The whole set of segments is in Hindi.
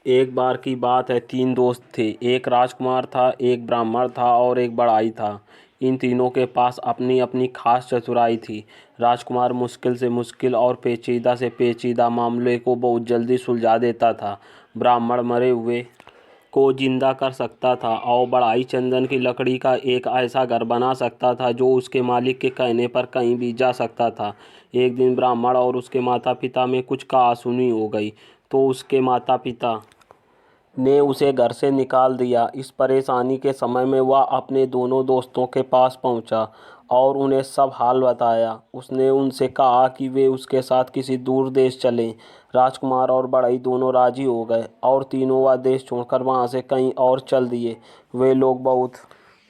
एक बार की बात है, तीन दोस्त थे। एक राजकुमार था, एक ब्राह्मण था और एक बड़ाई था। इन तीनों के पास अपनी अपनी खास चतुराई थी। राजकुमार मुश्किल से मुश्किल और पेचीदा से पेचीदा मामले को बहुत जल्दी सुलझा देता था। ब्राह्मण मरे हुए को जिंदा कर सकता था और बड़ाई चंदन की लकड़ी का एक ऐसा घर बना सकता था जो उसके मालिक के कहने पर कहीं भी जा सकता था। एक दिन ब्राह्मण और उसके माता पिता में कुछ कहासुनी हो गई, तो उसके माता पिता ने उसे घर से निकाल दिया। इस परेशानी के समय में वह अपने दोनों दोस्तों के पास पहुंचा और उन्हें सब हाल बताया। उसने उनसे कहा कि वे उसके साथ किसी दूर देश चलें। राजकुमार और बढ़ई दोनों राजी हो गए और तीनों वह देश छोड़कर वहां से कहीं और चल दिए। वे लोग बहुत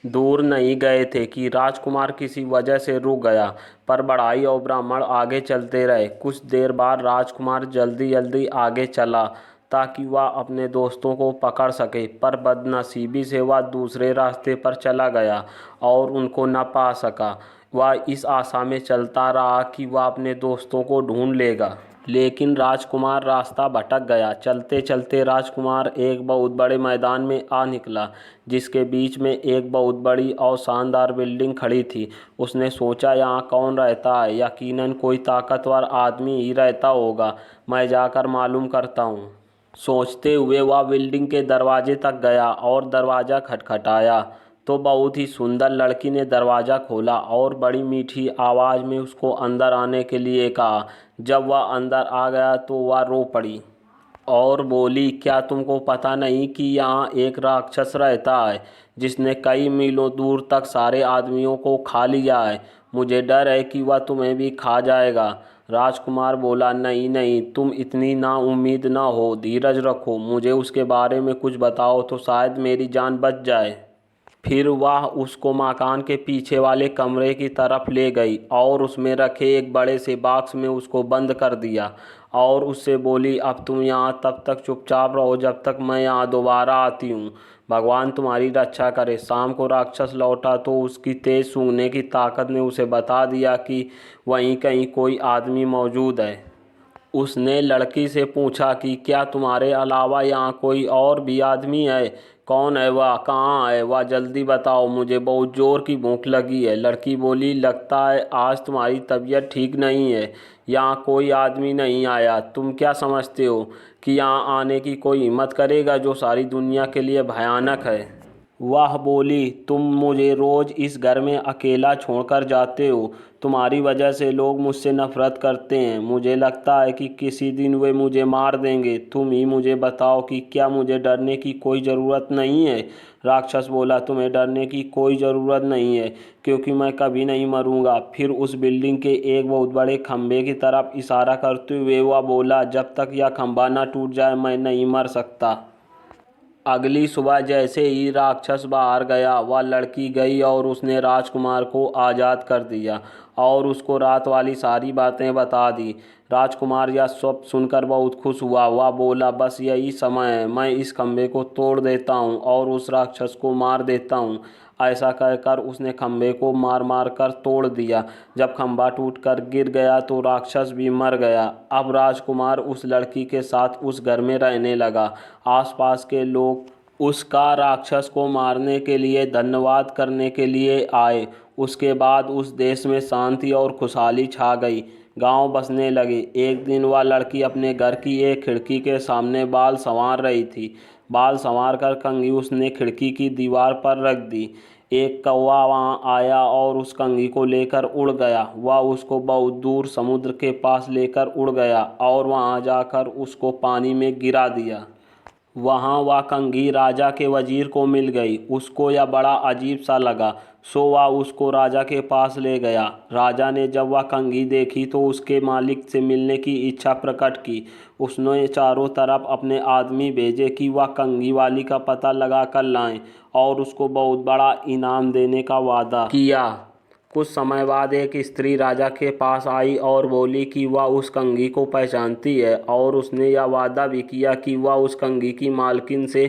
दूर नहीं गए थे कि राजकुमार किसी वजह से रुक गया, पर बढ़ाई और ब्राह्मण आगे चलते रहे। कुछ देर बाद राजकुमार जल्दी जल्दी आगे चला ताकि वह अपने दोस्तों को पकड़ सके, पर बदनसीबी से वह दूसरे रास्ते पर चला गया और उनको न पा सका। वह इस आशा में चलता रहा कि वह अपने दोस्तों को ढूंढ लेगा, लेकिन राजकुमार रास्ता भटक गया। चलते चलते राजकुमार एक बहुत बड़े मैदान में आ निकला, जिसके बीच में एक बहुत बड़ी और शानदार बिल्डिंग खड़ी थी। उसने सोचा, यहाँ कौन रहता है? यकीनन कोई ताकतवर आदमी ही रहता होगा। मैं जाकर मालूम करता हूँ। सोचते हुए वह बिल्डिंग के दरवाजे तक गया और दरवाज़ा खटखटाया तो बहुत ही सुंदर लड़की ने दरवाज़ा खोला और बड़ी मीठी आवाज़ में उसको अंदर आने के लिए कहा। जब वह अंदर आ गया तो वह रो पड़ी और बोली, क्या तुमको पता नहीं कि यहाँ एक राक्षस रहता है जिसने कई मीलों दूर तक सारे आदमियों को खा लिया है? मुझे डर है कि वह तुम्हें भी खा जाएगा। राजकुमार बोला, नहीं नहीं, तुम इतनी ना उम्मीद ना हो, धीरज रखो, मुझे उसके बारे में कुछ बताओ तो शायद मेरी जान बच जाए। फिर वह उसको मकान के पीछे वाले कमरे की तरफ ले गई और उसमें रखे एक बड़े से बॉक्स में उसको बंद कर दिया और उससे बोली, अब तुम यहाँ तब तक चुपचाप रहो जब तक मैं यहाँ दोबारा आती हूँ। भगवान तुम्हारी रक्षा करे। शाम को राक्षस लौटा तो उसकी तेज सूंघने की ताकत ने उसे बता दिया कि वहीं कहीं कोई आदमी मौजूद है। उसने लड़की से पूछा कि क्या तुम्हारे अलावा यहाँ कोई और भी आदमी है? कौन है वह? कहाँ है वह? जल्दी बताओ, मुझे बहुत जोर की भूख लगी है। लड़की बोली, लगता है आज तुम्हारी तबीयत ठीक नहीं है। यहाँ कोई आदमी नहीं आया। तुम क्या समझते हो कि यहाँ आने की कोई हिम्मत करेगा जो सारी दुनिया के लिए भयानक है? वह बोली, तुम मुझे रोज इस घर में अकेला छोड़कर जाते हो। तुम्हारी वजह से लोग मुझसे नफरत करते हैं। मुझे लगता है कि किसी दिन वे मुझे मार देंगे। तुम ही मुझे बताओ कि क्या मुझे डरने की कोई ज़रूरत नहीं है? राक्षस बोला, तुम्हें डरने की कोई ज़रूरत नहीं है, क्योंकि मैं कभी नहीं मरूंगा। फिर उस बिल्डिंग के एक बहुत बड़े खंभे की तरफ इशारा करते हुए वह बोला, जब तक यह खंभा न टूट जाए मैं नहीं मर सकता। अगली सुबह जैसे ही राक्षस बाहर गया, वह लड़की गई और उसने राजकुमार को आज़ाद कर दिया और उसको रात वाली सारी बातें बता दी। राजकुमार यह सब सुनकर बहुत खुश हुआ। वह बोला, बस यही समय है, मैं इस खंभे को तोड़ देता हूँ और उस राक्षस को मार देता हूँ। ऐसा कहकर उसने खंभे को मार मार कर तोड़ दिया। जब खंभा टूटकर गिर गया तो राक्षस भी मर गया। अब राजकुमार उस लड़की के साथ उस घर में रहने लगा। आसपास के लोग उसका राक्षस को मारने के लिए धन्यवाद करने के लिए आए। उसके बाद उस देश में शांति और खुशहाली छा गई। गांव बसने लगे। एक दिन वह लड़की अपने घर की एक खिड़की के सामने बाल संवार रही थी। बाल संवार कर कंघी उसने खिड़की की दीवार पर रख दी। एक कौवा वहां आया और उस कंघी को लेकर उड़ गया। वह उसको बहुत दूर समुद्र के पास लेकर उड़ गया और वहां जाकर उसको पानी में गिरा दिया। वहाँ वह कंघी राजा के वजीर को मिल गई। उसको यह बड़ा अजीब सा लगा, सो वह उसको राजा के पास ले गया। राजा ने जब वह कंघी देखी तो उसके मालिक से मिलने की इच्छा प्रकट की। उसने चारों तरफ अपने आदमी भेजे कि वह कंघी वाली का पता लगा कर लाएं और उसको बहुत बड़ा इनाम देने का वादा किया। कुछ समय बाद एक स्त्री राजा के पास आई और बोली कि वह उस कंघी को पहचानती है और उसने यह वादा भी किया कि वह उस कंघी की मालकिन से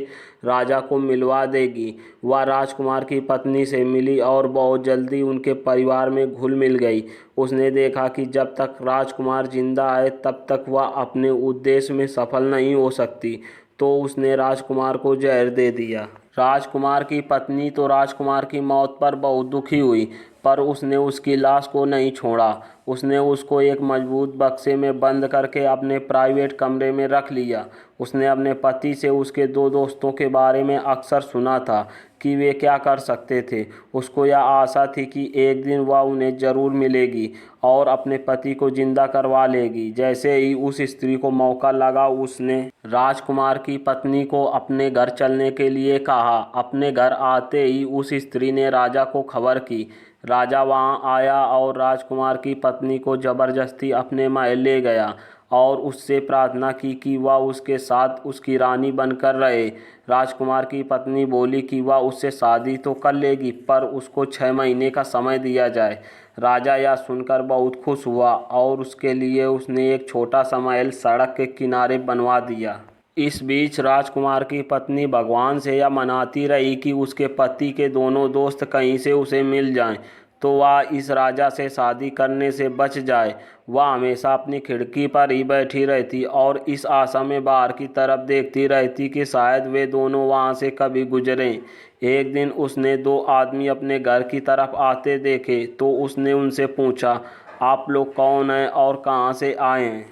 राजा को मिलवा देगी। वह राजकुमार की पत्नी से मिली और बहुत जल्दी उनके परिवार में घुल मिल गई। उसने देखा कि जब तक राजकुमार जिंदा है तब तक वह अपने उद्देश्य में सफल नहीं हो सकती। तो उसने राजकुमार को जहर दे दिया। राजकुमार की पत्नी तो राजकुमार की मौत पर बहुत दुखी हुई, पर उसने उसकी लाश को नहीं छोड़ा। उसने उसको एक मजबूत बक्से में बंद करके अपने प्राइवेट कमरे में रख लिया। उसने अपने पति से उसके दो दोस्तों के बारे में अक्सर सुना था कि वे क्या कर सकते थे। उसको यह आशा थी कि एक दिन वह उन्हें ज़रूर मिलेगी और अपने पति को जिंदा करवा लेगी। जैसे ही उस स्त्री को मौका लगा, उसने राजकुमार की पत्नी को अपने घर चलने के लिए कहा। अपने घर आते ही उस स्त्री ने राजा को खबर की। राजा वहां आया और राजकुमार की पत्नी को ज़बरदस्ती अपने महल ले गया और उससे प्रार्थना की कि वह उसके साथ उसकी रानी बनकर रहे। राजकुमार की पत्नी बोली कि वह उससे शादी तो कर लेगी, पर उसको 6 महीने का समय दिया जाए। राजा यह सुनकर बहुत खुश हुआ और उसके लिए उसने एक छोटा सा महल सड़क के किनारे बनवा दिया। इस बीच राजकुमार की पत्नी भगवान से यह मनाती रही कि उसके पति के दोनों दोस्त कहीं से उसे मिल जाएं, तो वह इस राजा से शादी करने से बच जाए। वह हमेशा अपनी खिड़की पर ही बैठी रहती और इस आशा में बाहर की तरफ देखती रहती कि शायद वे दोनों वहां से कभी गुजरें। एक दिन उसने दो आदमी अपने घर की तरफ आते देखे, तो उसने उनसे पूछा, आप लोग कौन हैं और कहाँ से आए हैं?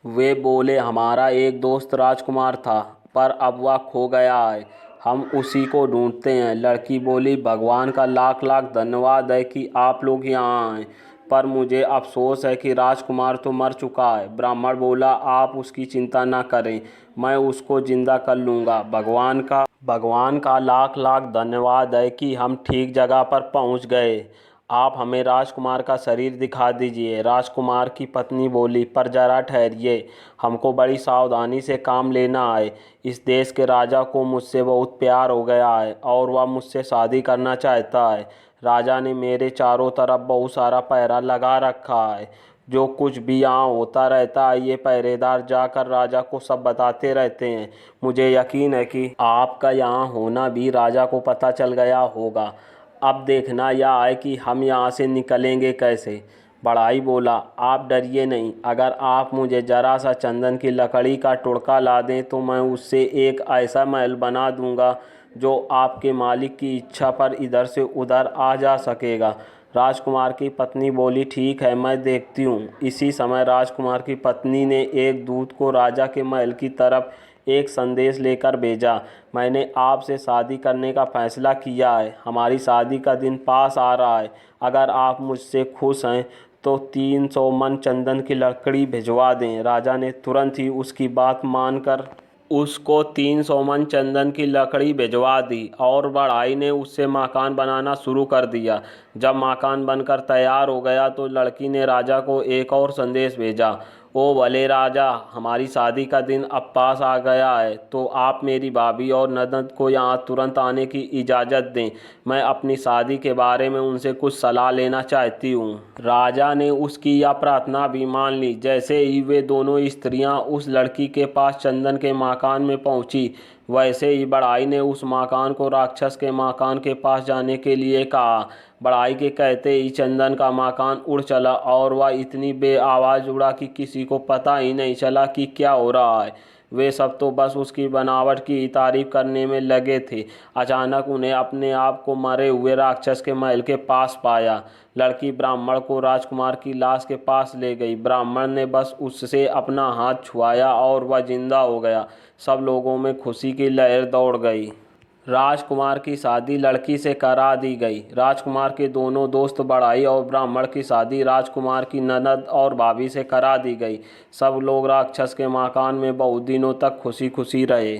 वे बोले, हमारा एक दोस्त राजकुमार था, पर अब वह खो गया है, हम उसी को ढूंढते हैं। लड़की बोली, भगवान का लाख लाख धन्यवाद है कि आप लोग यहाँ आए, पर मुझे अफसोस है कि राजकुमार तो मर चुका है। ब्राह्मण बोला, आप उसकी चिंता न करें, मैं उसको जिंदा कर लूँगा। भगवान का लाख लाख धन्यवाद है कि हम ठीक जगह पर पहुँच गए। आप हमें राजकुमार का शरीर दिखा दीजिए। राजकुमार की पत्नी बोली, पर जरा ठहरिए, हमको बड़ी सावधानी से काम लेना है। इस देश के राजा को मुझसे बहुत प्यार हो गया है और वह मुझसे शादी करना चाहता है। राजा ने मेरे चारों तरफ बहुत सारा पहरा लगा रखा है। जो कुछ भी यहाँ होता रहता है, ये पहरेदार जाकर राजा को सब बताते रहते हैं। मुझे यकीन है कि आपका यहाँ होना भी राजा को पता चल गया होगा। अब देखना यह है कि हम यहाँ से निकलेंगे कैसे। बढ़ाई बोला, आप डरिए नहीं, अगर आप मुझे जरा सा चंदन की लकड़ी का टुकड़ा ला दें तो मैं उससे एक ऐसा महल बना दूंगा जो आपके मालिक की इच्छा पर इधर से उधर आ जा सकेगा। राजकुमार की पत्नी बोली, ठीक है, मैं देखती हूँ। इसी समय राजकुमार की पत्नी ने एक दूत को राजा के महल की तरफ एक संदेश लेकर भेजा, मैंने आपसे शादी करने का फैसला किया है। हमारी शादी का दिन पास आ रहा है। अगर आप मुझसे खुश हैं तो 300 मन चंदन की लकड़ी भिजवा दें। राजा ने तुरंत ही उसकी बात मानकर उसको 300 मन चंदन की लकड़ी भिजवा दी और बढ़ाई ने उससे मकान बनाना शुरू कर दिया। जब मकान बनकर तैयार हो गया तो लड़की ने राजा को एक और संदेश भेजा, ओ भले राजा, हमारी शादी का दिन अब पास आ गया है, तो आप मेरी भाभी और ननद को यहाँ तुरंत आने की इजाज़त दें। मैं अपनी शादी के बारे में उनसे कुछ सलाह लेना चाहती हूँ। राजा ने उसकी यह प्रार्थना भी मान ली। जैसे ही वे दोनों स्त्रियाँ उस लड़की के पास चंदन के मकान में पहुँची, वैसे ही बढ़ाई ने उस मकान को राक्षस के मकान के पास जाने के लिए कहा। बढ़ाई के कहते ही चंदन का मकान उड़ चला और वह इतनी बेआवाज़ उड़ा कि किसी को पता ही नहीं चला कि क्या हो रहा है। वे सब तो बस उसकी बनावट की तारीफ करने में लगे थे। अचानक उन्हें अपने आप को मरे हुए राक्षस के महल के पास पाया। लड़की ब्राह्मण को राजकुमार की लाश के पास ले गई। ब्राह्मण ने बस उससे अपना हाथ छुआया और वह जिंदा हो गया। सब लोगों में खुशी की लहर दौड़ गई। राजकुमार की शादी लड़की से करा दी गई। राजकुमार के दोनों दोस्त बढ़ाई और ब्राह्मण की शादी राजकुमार की ननद और भाभी से करा दी गई। सब लोग राक्षस के मकान में बहुत दिनों तक खुशी खुशी रहे।